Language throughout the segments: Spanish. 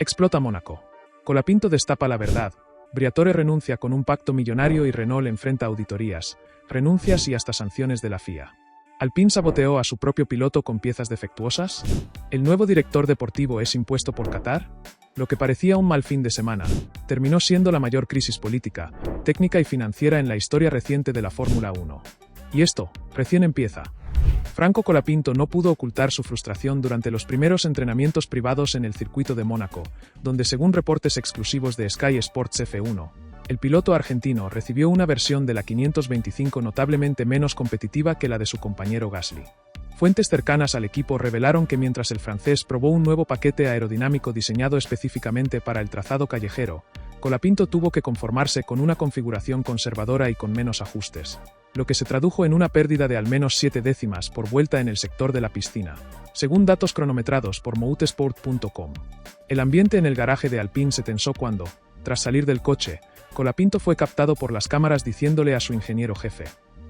Explota Mónaco. Colapinto destapa la verdad. Briatore renuncia con un pacto millonario y Renault enfrenta auditorías, renuncias y hasta sanciones de la FIA. ¿Alpine saboteó a su propio piloto con piezas defectuosas? ¿El nuevo director deportivo es impuesto por Qatar? Lo que parecía un mal fin de semana, terminó siendo la mayor crisis política, técnica y financiera en la historia reciente de la Fórmula 1. Y esto, recién empieza. Franco Colapinto no pudo ocultar su frustración durante los primeros entrenamientos privados en el circuito de Mónaco, donde según reportes exclusivos de Sky Sports F1, el piloto argentino recibió una versión de la 525 notablemente menos competitiva que la de su compañero Gasly. Fuentes cercanas al equipo revelaron que mientras el francés probó un nuevo paquete aerodinámico diseñado específicamente para el trazado callejero, Colapinto tuvo que conformarse con una configuración conservadora y con menos ajustes, lo que se tradujo en una pérdida de al menos 7 décimas por vuelta en el sector de la piscina, según datos cronometrados por motorsport.com. El ambiente en el garaje de Alpine se tensó cuando, tras salir del coche, Colapinto fue captado por las cámaras diciéndole a su ingeniero jefe: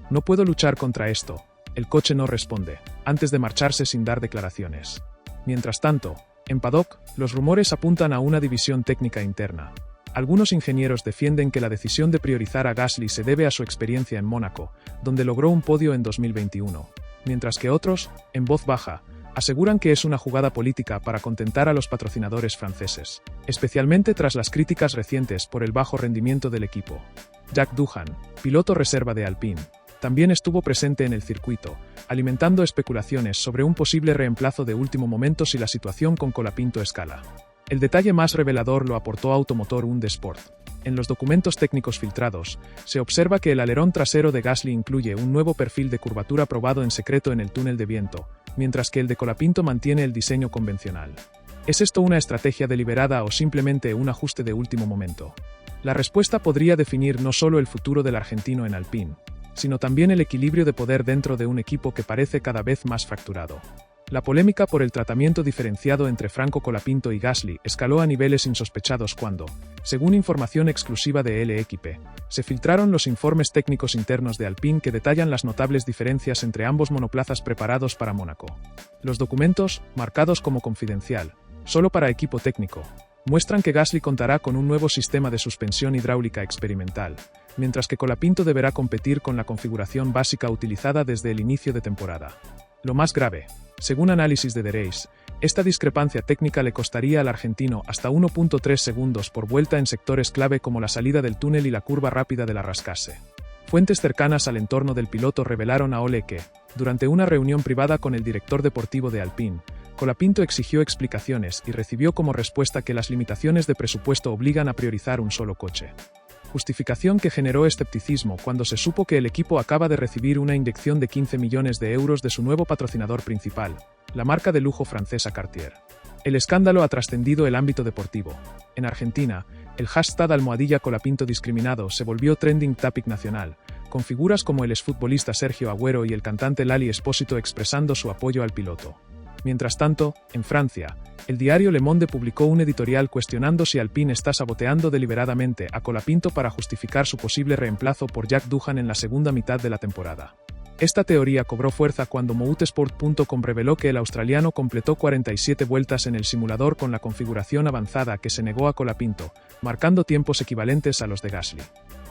"No puedo luchar contra esto, el coche no responde", antes de marcharse sin dar declaraciones. Mientras tanto, en paddock, los rumores apuntan a una división técnica interna. Algunos ingenieros defienden que la decisión de priorizar a Gasly se debe a su experiencia en Mónaco, donde logró un podio en 2021, mientras que otros, en voz baja, aseguran que es una jugada política para contentar a los patrocinadores franceses, especialmente tras las críticas recientes por el bajo rendimiento del equipo. Jack Doohan, piloto reserva de Alpine, también estuvo presente en el circuito, alimentando especulaciones sobre un posible reemplazo de último momento si la situación con Colapinto escala. El detalle más revelador lo aportó Automotor und Sport. En los documentos técnicos filtrados, se observa que el alerón trasero de Gasly incluye un nuevo perfil de curvatura probado en secreto en el túnel de viento, mientras que el de Colapinto mantiene el diseño convencional. ¿Es esto una estrategia deliberada o simplemente un ajuste de último momento? La respuesta podría definir no solo el futuro del argentino en Alpine, sino también el equilibrio de poder dentro de un equipo que parece cada vez más fracturado. La polémica por el tratamiento diferenciado entre Franco Colapinto y Gasly escaló a niveles insospechados cuando, según información exclusiva de L'Équipe, se filtraron los informes técnicos internos de Alpine que detallan las notables diferencias entre ambos monoplazas preparados para Mónaco. Los documentos, marcados como confidencial, solo para equipo técnico, muestran que Gasly contará con un nuevo sistema de suspensión hidráulica experimental, mientras que Colapinto deberá competir con la configuración básica utilizada desde el inicio de temporada. Lo más grave, según análisis de The Race, esta discrepancia técnica le costaría al argentino hasta 1.3 segundos por vuelta en sectores clave como la salida del túnel y la curva rápida de la Rascasse. Fuentes cercanas al entorno del piloto revelaron a Ole que, durante una reunión privada con el director deportivo de Alpine, Colapinto exigió explicaciones y recibió como respuesta que las limitaciones de presupuesto obligan a priorizar un solo coche. Justificación que generó escepticismo cuando se supo que el equipo acaba de recibir una inyección de 15 millones de euros de su nuevo patrocinador principal, la marca de lujo francesa Cartier. El escándalo ha trascendido el ámbito deportivo. En Argentina, el hashtag #Colapinto discriminado se volvió trending topic nacional, con figuras como el exfutbolista Sergio Agüero y el cantante Lali Espósito expresando su apoyo al piloto. Mientras tanto, en Francia, el diario Le Monde publicó un editorial cuestionando si Alpine está saboteando deliberadamente a Colapinto para justificar su posible reemplazo por Jack Doohan en la segunda mitad de la temporada. Esta teoría cobró fuerza cuando motorsport.com reveló que el australiano completó 47 vueltas en el simulador con la configuración avanzada que se negó a Colapinto, marcando tiempos equivalentes a los de Gasly.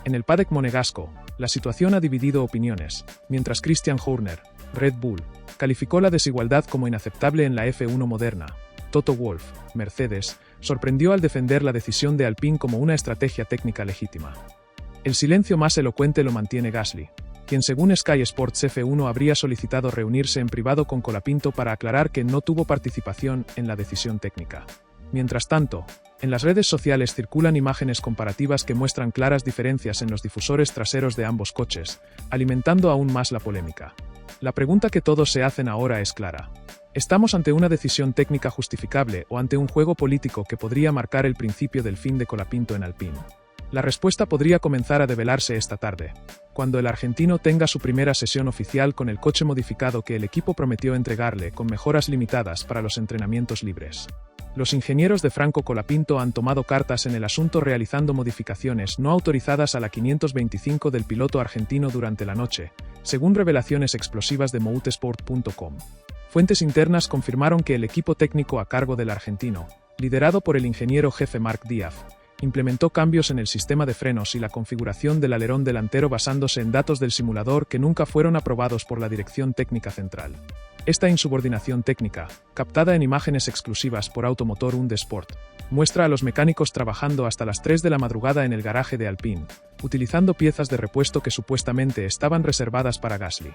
En el paddock monegasco, la situación ha dividido opiniones, mientras Christian Horner, Red Bull, calificó la desigualdad como inaceptable en la F1 moderna. Toto Wolff, Mercedes, sorprendió al defender la decisión de Alpine como una estrategia técnica legítima. El silencio más elocuente lo mantiene Gasly, quien según Sky Sports F1 habría solicitado reunirse en privado con Colapinto para aclarar que no tuvo participación en la decisión técnica. Mientras tanto, en las redes sociales circulan imágenes comparativas que muestran claras diferencias en los difusores traseros de ambos coches, alimentando aún más la polémica. La pregunta que todos se hacen ahora es clara. ¿Estamos ante una decisión técnica justificable o ante un juego político que podría marcar el principio del fin de Colapinto en Alpine? La respuesta podría comenzar a develarse esta tarde, cuando el argentino tenga su primera sesión oficial con el coche modificado que el equipo prometió entregarle con mejoras limitadas para los entrenamientos libres. Los ingenieros de Franco Colapinto han tomado cartas en el asunto realizando modificaciones no autorizadas a la 525 del piloto argentino durante la noche, según revelaciones explosivas de motorsport.com. Fuentes internas confirmaron que el equipo técnico a cargo del argentino, liderado por el ingeniero jefe Marc Díaz, implementó cambios en el sistema de frenos y la configuración del alerón delantero basándose en datos del simulador que nunca fueron aprobados por la Dirección Técnica Central. Esta insubordinación técnica, captada en imágenes exclusivas por Automotor und Sport, muestra a los mecánicos trabajando hasta las 3 de la madrugada en el garaje de Alpine, utilizando piezas de repuesto que supuestamente estaban reservadas para Gasly.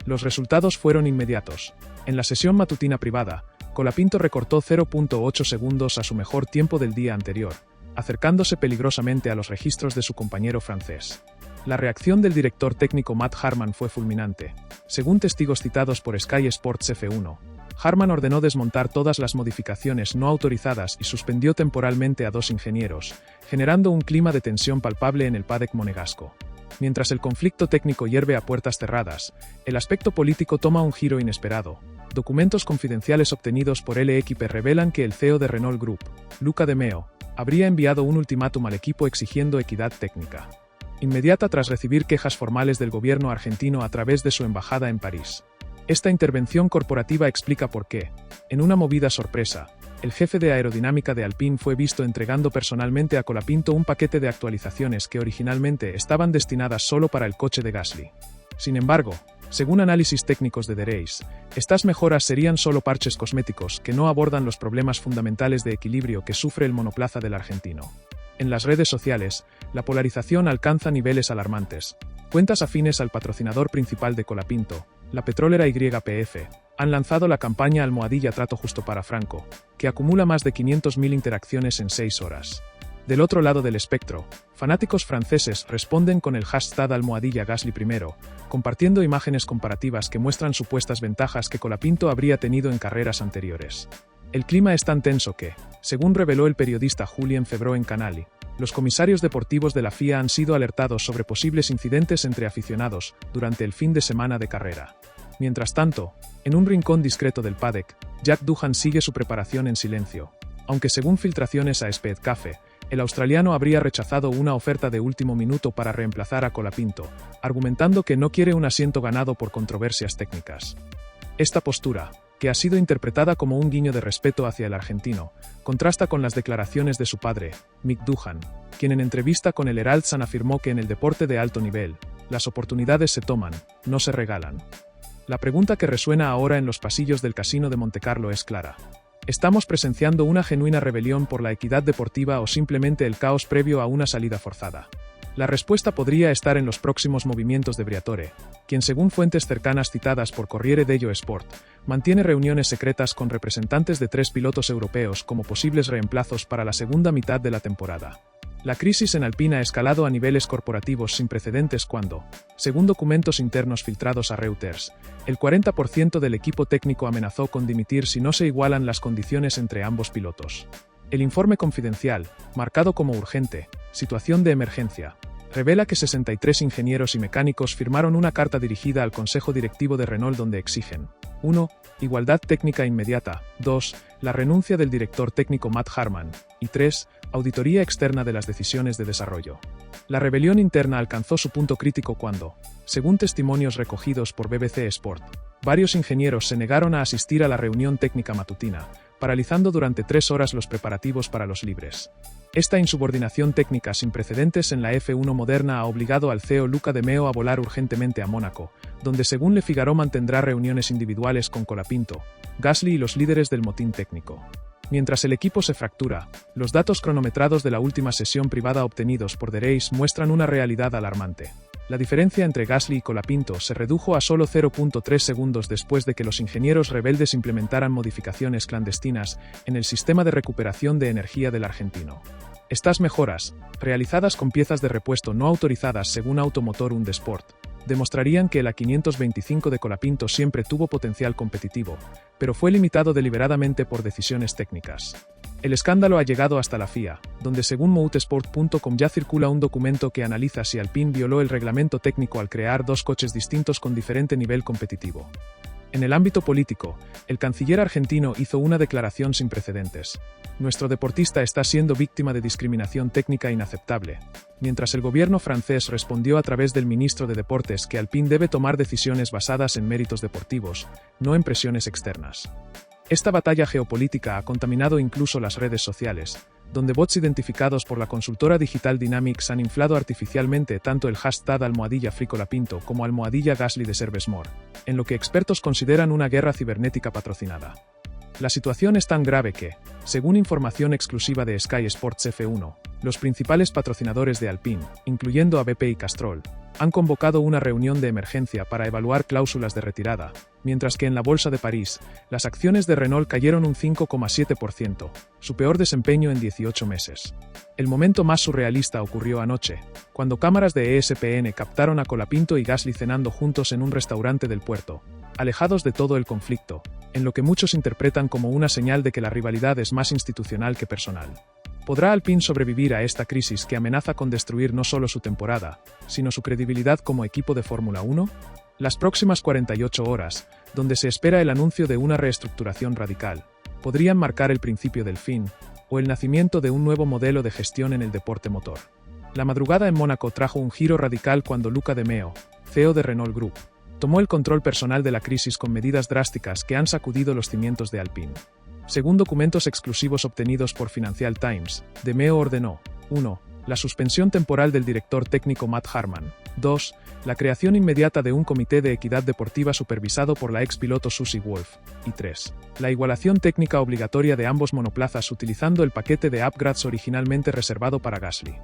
Los resultados fueron inmediatos. En la sesión matutina privada, Colapinto recortó 0.8 segundos a su mejor tiempo del día anterior, acercándose peligrosamente a los registros de su compañero francés. La reacción del director técnico Matt Harman fue fulminante. Según testigos citados por Sky Sports F1, Harman ordenó desmontar todas las modificaciones no autorizadas y suspendió temporalmente a 2 ingenieros, generando un clima de tensión palpable en el paddock monegasco. Mientras el conflicto técnico hierve a puertas cerradas, el aspecto político toma un giro inesperado. Documentos confidenciales obtenidos por LXP revelan que el CEO de Renault Group, Luca De Meo, habría enviado un ultimátum al equipo exigiendo equidad técnica inmediata tras recibir quejas formales del gobierno argentino a través de su embajada en París. Esta intervención corporativa explica por qué, en una movida sorpresa, el jefe de aerodinámica de Alpine fue visto entregando personalmente a Colapinto un paquete de actualizaciones que originalmente estaban destinadas solo para el coche de Gasly. Sin embargo, según análisis técnicos de The Race, estas mejoras serían solo parches cosméticos que no abordan los problemas fundamentales de equilibrio que sufre el monoplaza del argentino. En las redes sociales, la polarización alcanza niveles alarmantes. Cuentas afines al patrocinador principal de Colapinto, la petrolera YPF, han lanzado la campaña Almohadilla Trato Justo para Franco, que acumula más de 500.000 interacciones en 6 horas. Del otro lado del espectro, fanáticos franceses responden con el hashtag Almohadilla Gasly primero, compartiendo imágenes comparativas que muestran supuestas ventajas que Colapinto habría tenido en carreras anteriores. El clima es tan tenso que, según reveló el periodista Julien Febvre en Canali, los comisarios deportivos de la FIA han sido alertados sobre posibles incidentes entre aficionados durante el fin de semana de carrera. Mientras tanto, en un rincón discreto del paddock, Jack Doohan sigue su preparación en silencio, aunque según filtraciones a Speed Cafe, el australiano habría rechazado una oferta de último minuto para reemplazar a Colapinto, argumentando que no quiere un asiento ganado por controversias técnicas. Esta postura, que ha sido interpretada como un guiño de respeto hacia el argentino, contrasta con las declaraciones de su padre, Mick Doohan, quien en entrevista con el Herald Sun afirmó que en el deporte de alto nivel, las oportunidades se toman, no se regalan. La pregunta que resuena ahora en los pasillos del Casino de Montecarlo es clara. ¿Estamos presenciando una genuina rebelión por la equidad deportiva o simplemente el caos previo a una salida forzada? La respuesta podría estar en los próximos movimientos de Briatore, quien según fuentes cercanas citadas por Corriere dello Sport, mantiene reuniones secretas con representantes de 3 pilotos europeos como posibles reemplazos para la segunda mitad de la temporada. La crisis en Alpine ha escalado a niveles corporativos sin precedentes cuando, según documentos internos filtrados a Reuters, el 40% del equipo técnico amenazó con dimitir si no se igualan las condiciones entre ambos pilotos. El informe confidencial, marcado como urgente, situación de emergencia, revela que 63 ingenieros y mecánicos firmaron una carta dirigida al Consejo Directivo de Renault donde exigen 1. Igualdad técnica inmediata, 2. La renuncia del director técnico Matt Harman, y 3. Auditoría externa de las decisiones de desarrollo. La rebelión interna alcanzó su punto crítico cuando, según testimonios recogidos por BBC Sport, varios ingenieros se negaron a asistir a la reunión técnica matutina, paralizando durante 3 horas los preparativos para los libres. Esta insubordinación técnica sin precedentes en la F1 moderna ha obligado al CEO Luca De Meo a volar urgentemente a Mónaco, donde según Le Figaro mantendrá reuniones individuales con Colapinto, Gasly y los líderes del motín técnico. Mientras el equipo se fractura, los datos cronometrados de la última sesión privada obtenidos por The Race muestran una realidad alarmante. La diferencia entre Gasly y Colapinto se redujo a solo 0.3 segundos después de que los ingenieros rebeldes implementaran modificaciones clandestinas en el sistema de recuperación de energía del argentino. Estas mejoras, realizadas con piezas de repuesto no autorizadas según Automotor und Sport, demostrarían que el A525 de Colapinto siempre tuvo potencial competitivo, pero fue limitado deliberadamente por decisiones técnicas. El escándalo ha llegado hasta la FIA, donde según motorsport.com ya circula un documento que analiza si Alpine violó el reglamento técnico al crear 2 coches distintos con diferente nivel competitivo. En el ámbito político, el canciller argentino hizo una declaración sin precedentes. Nuestro deportista está siendo víctima de discriminación técnica inaceptable, mientras el gobierno francés respondió a través del ministro de Deportes que Alpine debe tomar decisiones basadas en méritos deportivos, no en presiones externas. Esta batalla geopolítica ha contaminado incluso las redes sociales, donde bots identificados por la consultora digital Dynamics han inflado artificialmente tanto el hashtag #FriColapinto como #Gasly de Servesmore, en lo que expertos consideran una guerra cibernética patrocinada. La situación es tan grave que, según información exclusiva de Sky Sports F1, los principales patrocinadores de Alpine, incluyendo a BP y Castrol, han convocado una reunión de emergencia para evaluar cláusulas de retirada, mientras que en la Bolsa de París, las acciones de Renault cayeron un 5,7%, su peor desempeño en 18 meses. El momento más surrealista ocurrió anoche, cuando cámaras de ESPN captaron a Colapinto y Gasly cenando juntos en un restaurante del puerto, alejados de todo el conflicto, en lo que muchos interpretan como una señal de que la rivalidad es más institucional que personal. ¿Podrá Alpine sobrevivir a esta crisis que amenaza con destruir no solo su temporada, sino su credibilidad como equipo de Fórmula 1? Las próximas 48 horas, donde se espera el anuncio de una reestructuración radical, podrían marcar el principio del fin, o el nacimiento de un nuevo modelo de gestión en el deporte motor. La madrugada en Mónaco trajo un giro radical cuando Luca De Meo, CEO de Renault Group, tomó el control personal de la crisis con medidas drásticas que han sacudido los cimientos de Alpine. Según documentos exclusivos obtenidos por Financial Times, De Meo ordenó: 1. La suspensión temporal del director técnico Matt Harman. 2. La creación inmediata de un comité de equidad deportiva supervisado por la ex piloto Susie Wolff. Y 3. La igualación técnica obligatoria de ambos monoplazas utilizando el paquete de upgrades originalmente reservado para Gasly.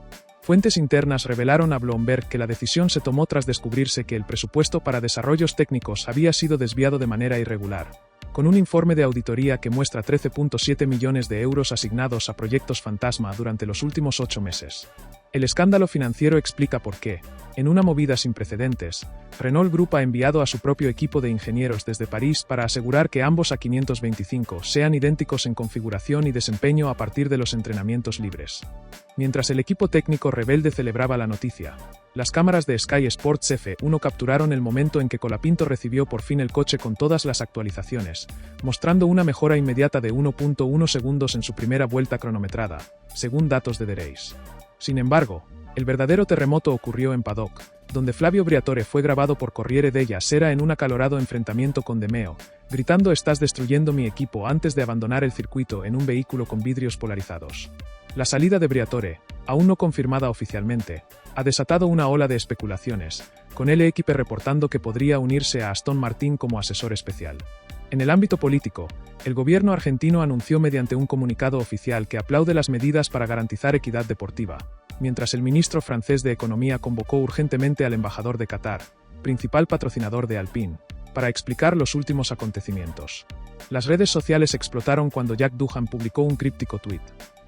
Fuentes internas revelaron a Bloomberg que la decisión se tomó tras descubrirse que el presupuesto para desarrollos técnicos había sido desviado de manera irregular, con un informe de auditoría que muestra 13,7 millones de euros asignados a proyectos fantasma durante los últimos 8 meses. El escándalo financiero explica por qué, en una movida sin precedentes, Renault Group ha enviado a su propio equipo de ingenieros desde París para asegurar que ambos A525 sean idénticos en configuración y desempeño a partir de los entrenamientos libres. Mientras el equipo técnico rebelde celebraba la noticia, las cámaras de Sky Sports F1 capturaron el momento en que Colapinto recibió por fin el coche con todas las actualizaciones, mostrando una mejora inmediata de 1,1 segundos en su primera vuelta cronometrada, según datos de The Race. Sin embargo, el verdadero terremoto ocurrió en Paddock, donde Flavio Briatore fue grabado por Corriere della Sera en un acalorado enfrentamiento con De Meo, gritando «Estás destruyendo mi equipo» antes de abandonar el circuito en un vehículo con vidrios polarizados. La salida de Briatore, aún no confirmada oficialmente, ha desatado una ola de especulaciones, con el equipo reportando que podría unirse a Aston Martin como asesor especial. En el ámbito político, el gobierno argentino anunció mediante un comunicado oficial que aplaude las medidas para garantizar equidad deportiva, mientras el ministro francés de Economía convocó urgentemente al embajador de Qatar, principal patrocinador de Alpine, para explicar los últimos acontecimientos. Las redes sociales explotaron cuando Jack Doohan publicó un críptico tuit: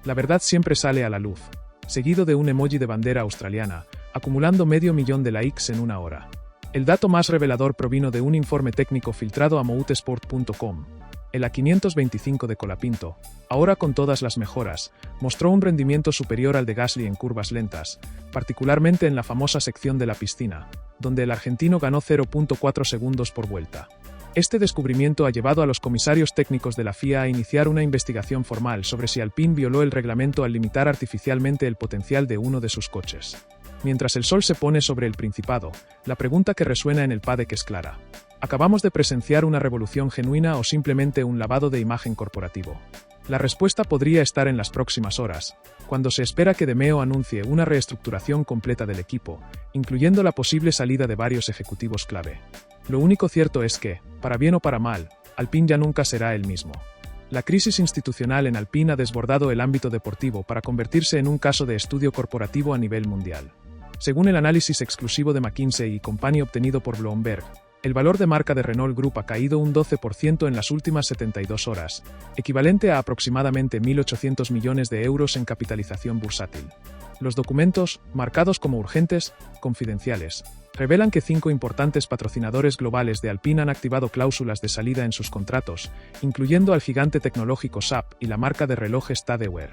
«La verdad siempre sale a la luz», seguido de un emoji de bandera australiana, acumulando 500.000 de likes en una hora. El dato más revelador provino de un informe técnico filtrado a motorsport.com. El A525 de Colapinto, ahora con todas las mejoras, mostró un rendimiento superior al de Gasly en curvas lentas, particularmente en la famosa sección de la piscina, donde el argentino ganó 0,4 segundos por vuelta. Este descubrimiento ha llevado a los comisarios técnicos de la FIA a iniciar una investigación formal sobre si Alpine violó el reglamento al limitar artificialmente el potencial de uno de sus coches. Mientras el sol se pone sobre el Principado, la pregunta que resuena en el paddock es clara: ¿acabamos de presenciar una revolución genuina o simplemente un lavado de imagen corporativo? La respuesta podría estar en las próximas horas, cuando se espera que De Meo anuncie una reestructuración completa del equipo, incluyendo la posible salida de varios ejecutivos clave. Lo único cierto es que, para bien o para mal, Alpine ya nunca será el mismo. La crisis institucional en Alpine ha desbordado el ámbito deportivo para convertirse en un caso de estudio corporativo a nivel mundial. Según el análisis exclusivo de McKinsey y Company obtenido por Bloomberg, el valor de marca de Renault Group ha caído un 12% en las últimas 72 horas, equivalente a aproximadamente 1.800 millones de euros en capitalización bursátil. Los documentos, marcados como urgentes, confidenciales, revelan que 5 importantes patrocinadores globales de Alpine han activado cláusulas de salida en sus contratos, incluyendo al gigante tecnológico SAP y la marca de relojes Tadeuer.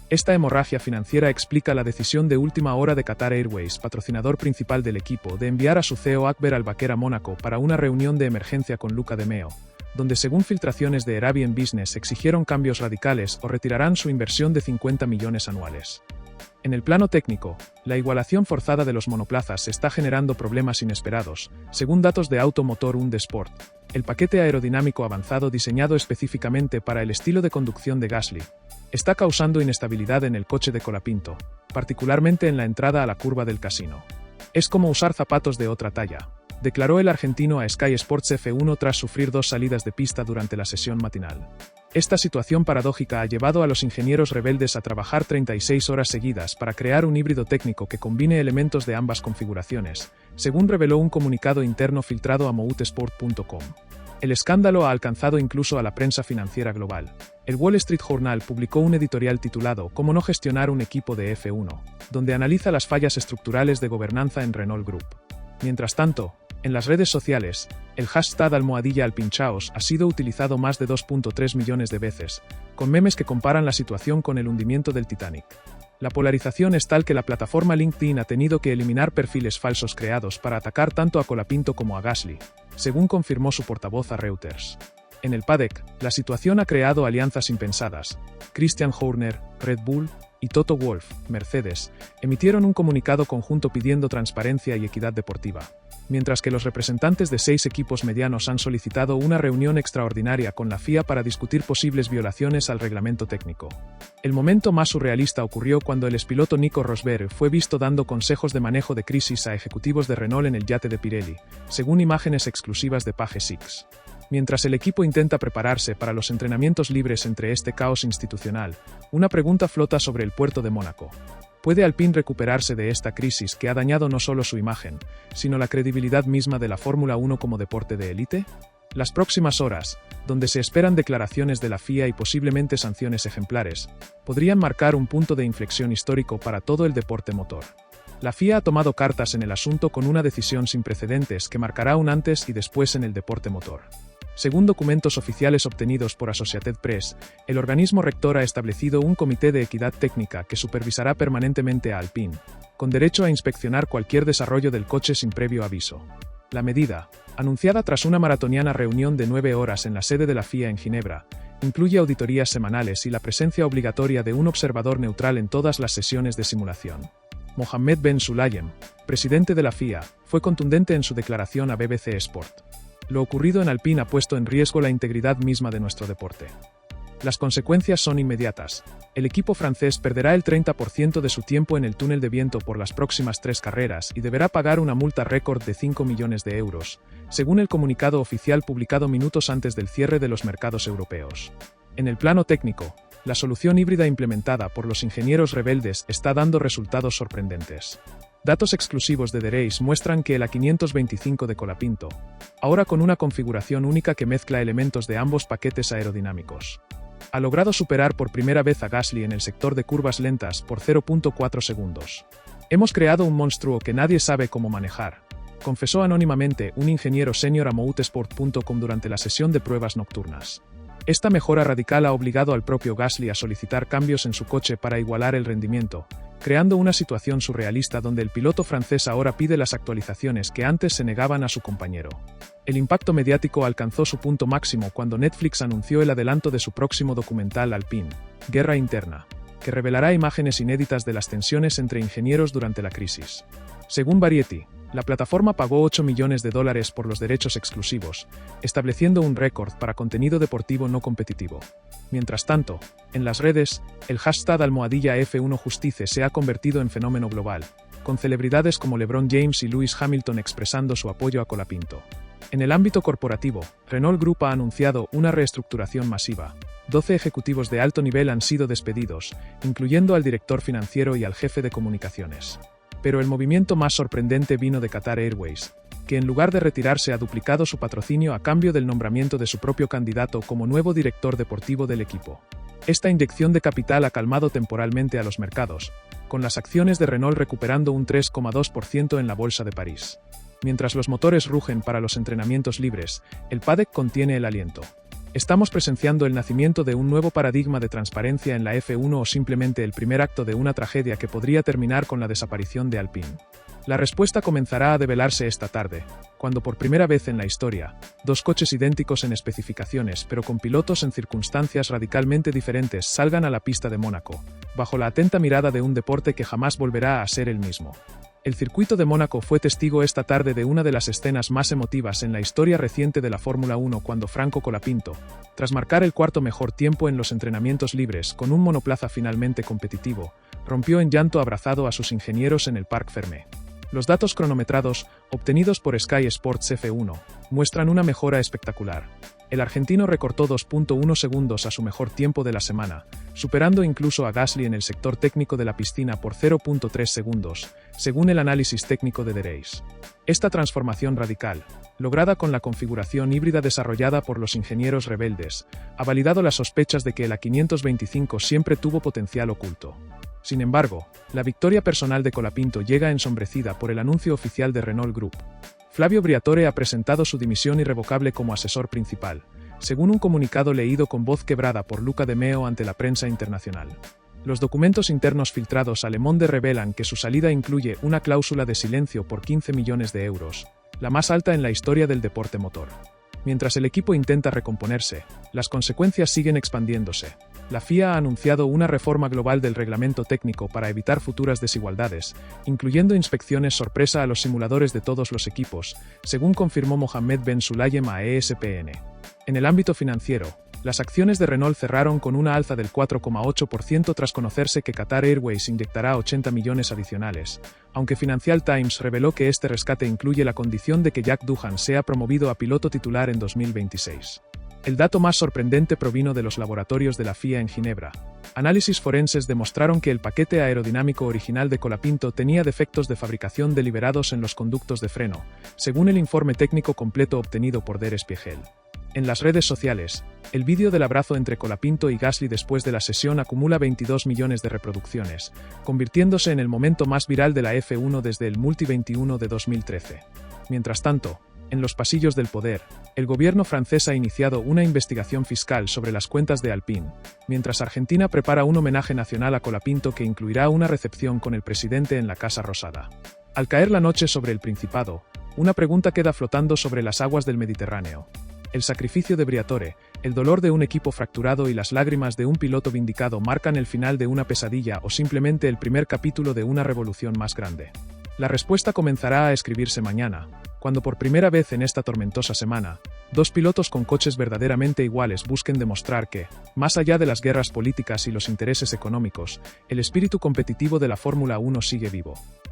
Esta hemorragia financiera explica la decisión de última hora de Qatar Airways, patrocinador principal del equipo, de enviar a su CEO Akber Al-Baker a Mónaco para una reunión de emergencia con Luca De Meo, donde según filtraciones de Arabian Business exigieron cambios radicales o retirarán su inversión de 50 millones anuales. En el plano técnico, la igualación forzada de los monoplazas está generando problemas inesperados, según datos de Automotor und Sport. El paquete aerodinámico avanzado diseñado específicamente para el estilo de conducción de Gasly está causando inestabilidad en el coche de Colapinto, particularmente en la entrada a la curva del casino. Es como usar zapatos de otra talla, declaró el argentino a Sky Sports F1 tras sufrir 2 salidas de pista durante la sesión matinal. Esta situación paradójica ha llevado a los ingenieros rebeldes a trabajar 36 horas seguidas para crear un híbrido técnico que combine elementos de ambas configuraciones, según reveló un comunicado interno filtrado a motorsport.com. El escándalo ha alcanzado incluso a la prensa financiera global. El Wall Street Journal publicó un editorial titulado «Cómo no gestionar un equipo de F1», donde analiza las fallas estructurales de gobernanza en Renault Group. Mientras tanto, en las redes sociales, el hashtag #alpinchaos ha sido utilizado más de 2.3 millones de veces, con memes que comparan la situación con el hundimiento del Titanic. La polarización es tal que la plataforma LinkedIn ha tenido que eliminar perfiles falsos creados para atacar tanto a Colapinto como a Gasly, según confirmó su portavoz a Reuters. En el paddock, la situación ha creado alianzas impensadas. Christian Horner, Red Bull, y Toto Wolff, Mercedes, emitieron un comunicado conjunto pidiendo transparencia y equidad deportiva, mientras que los representantes de 6 equipos medianos han solicitado una reunión extraordinaria con la FIA para discutir posibles violaciones al reglamento técnico. El momento más surrealista ocurrió cuando el expiloto Nico Rosberg fue visto dando consejos de manejo de crisis a ejecutivos de Renault en el yate de Pirelli, según imágenes exclusivas de Page Six. Mientras el equipo intenta prepararse para los entrenamientos libres entre este caos institucional, una pregunta flota sobre el puerto de Mónaco. ¿Puede Alpine recuperarse de esta crisis que ha dañado no solo su imagen, sino la credibilidad misma de la Fórmula 1 como deporte de élite? Las próximas horas, donde se esperan declaraciones de la FIA y posiblemente sanciones ejemplares, podrían marcar un punto de inflexión histórico para todo el deporte motor. La FIA ha tomado cartas en el asunto con una decisión sin precedentes que marcará un antes y después en el deporte motor. Según documentos oficiales obtenidos por Associated Press, el organismo rector ha establecido un comité de equidad técnica que supervisará permanentemente a Alpine, con derecho a inspeccionar cualquier desarrollo del coche sin previo aviso. La medida, anunciada tras una maratoniana reunión de 9 horas en la sede de la FIA en Ginebra, incluye auditorías semanales y la presencia obligatoria de un observador neutral en todas las sesiones de simulación. Mohammed Ben Sulayem, presidente de la FIA, fue contundente en su declaración a BBC Sport. Lo ocurrido en Alpine ha puesto en riesgo la integridad misma de nuestro deporte. Las consecuencias son inmediatas. El equipo francés perderá el 30% de su tiempo en el túnel de viento por las próximas 3 carreras y deberá pagar una multa récord de 5 millones de euros, según el comunicado oficial publicado minutos antes del cierre de los mercados europeos. En el plano técnico, la solución híbrida implementada por los ingenieros rebeldes está dando resultados sorprendentes. Datos exclusivos de The Race muestran que el A525 de Colapinto, ahora con una configuración única que mezcla elementos de ambos paquetes aerodinámicos, ha logrado superar por primera vez a Gasly en el sector de curvas lentas por 0.4 segundos. Hemos creado un monstruo que nadie sabe cómo manejar, confesó anónimamente un ingeniero senior a motorsport.com durante la sesión de pruebas nocturnas. Esta mejora radical ha obligado al propio Gasly a solicitar cambios en su coche para igualar el rendimiento, creando una situación surrealista donde el piloto francés ahora pide las actualizaciones que antes se negaban a su compañero. El impacto mediático alcanzó su punto máximo cuando Netflix anunció el adelanto de su próximo documental Alpine, Guerra Interna, que revelará imágenes inéditas de las tensiones entre ingenieros durante la crisis. Según Variety, la plataforma pagó $8 millones por los derechos exclusivos, estableciendo un récord para contenido deportivo no competitivo. Mientras tanto, en las redes, el hashtag #F1 Justice se ha convertido en fenómeno global, con celebridades como LeBron James y Lewis Hamilton expresando su apoyo a Colapinto. En el ámbito corporativo, Renault Group ha anunciado una reestructuración masiva. 12 ejecutivos de alto nivel han sido despedidos, incluyendo al director financiero y al jefe de comunicaciones. Pero el movimiento más sorprendente vino de Qatar Airways, que en lugar de retirarse ha duplicado su patrocinio a cambio del nombramiento de su propio candidato como nuevo director deportivo del equipo. Esta inyección de capital ha calmado temporalmente a los mercados, con las acciones de Renault recuperando un 3,2% en la Bolsa de París. Mientras los motores rugen para los entrenamientos libres, el paddock contiene el aliento. ¿Estamos presenciando el nacimiento de un nuevo paradigma de transparencia en la F1 o simplemente el primer acto de una tragedia que podría terminar con la desaparición de Alpine? La respuesta comenzará a develarse esta tarde, cuando por primera vez en la historia, dos coches idénticos en especificaciones pero con pilotos en circunstancias radicalmente diferentes salgan a la pista de Mónaco, bajo la atenta mirada de un deporte que jamás volverá a ser el mismo. El circuito de Mónaco fue testigo esta tarde de una de las escenas más emotivas en la historia reciente de la Fórmula 1 cuando Franco Colapinto, tras marcar el cuarto mejor tiempo en los entrenamientos libres con un monoplaza finalmente competitivo, rompió en llanto abrazado a sus ingenieros en el Parc Fermé. Los datos cronometrados, obtenidos por Sky Sports F1, muestran una mejora espectacular. El argentino recortó 2.1 segundos a su mejor tiempo de la semana, superando incluso a Gasly en el sector técnico de la piscina por 0.3 segundos, según el análisis técnico de The Race. Esta transformación radical, lograda con la configuración híbrida desarrollada por los ingenieros rebeldes, ha validado las sospechas de que el A525 siempre tuvo potencial oculto. Sin embargo, la victoria personal de Colapinto llega ensombrecida por el anuncio oficial de Renault Group. Flavio Briatore ha presentado su dimisión irrevocable como asesor principal, según un comunicado leído con voz quebrada por Luca De Meo ante la prensa internacional. Los documentos internos filtrados a Le Monde revelan que su salida incluye una cláusula de silencio por 15 millones de euros, la más alta en la historia del deporte motor. Mientras el equipo intenta recomponerse, las consecuencias siguen expandiéndose. La FIA ha anunciado una reforma global del reglamento técnico para evitar futuras desigualdades, incluyendo inspecciones sorpresa a los simuladores de todos los equipos, según confirmó Mohammed Ben Sulayem a ESPN. En el ámbito financiero, las acciones de Renault cerraron con una alza del 4,8% tras conocerse que Qatar Airways inyectará 80 millones adicionales, aunque Financial Times reveló que este rescate incluye la condición de que Jack Doohan sea promovido a piloto titular en 2026. El dato más sorprendente provino de los laboratorios de la FIA en Ginebra. Análisis forenses demostraron que el paquete aerodinámico original de Colapinto tenía defectos de fabricación deliberados en los conductos de freno, según el informe técnico completo obtenido por Der Spiegel. En las redes sociales, el vídeo del abrazo entre Colapinto y Gasly después de la sesión acumula 22 millones de reproducciones, convirtiéndose en el momento más viral de la F1 desde el Multi 21 de 2013. Mientras tanto, en los pasillos del poder, el gobierno francés ha iniciado una investigación fiscal sobre las cuentas de Alpine, mientras Argentina prepara un homenaje nacional a Colapinto que incluirá una recepción con el presidente en la Casa Rosada. Al caer la noche sobre el Principado, una pregunta queda flotando sobre las aguas del Mediterráneo. El sacrificio de Briatore, el dolor de un equipo fracturado y las lágrimas de un piloto vindicado marcan el final de una pesadilla o simplemente el primer capítulo de una revolución más grande. La respuesta comenzará a escribirse mañana, cuando por primera vez en esta tormentosa semana, dos pilotos con coches verdaderamente iguales busquen demostrar que, más allá de las guerras políticas y los intereses económicos, el espíritu competitivo de la Fórmula 1 sigue vivo.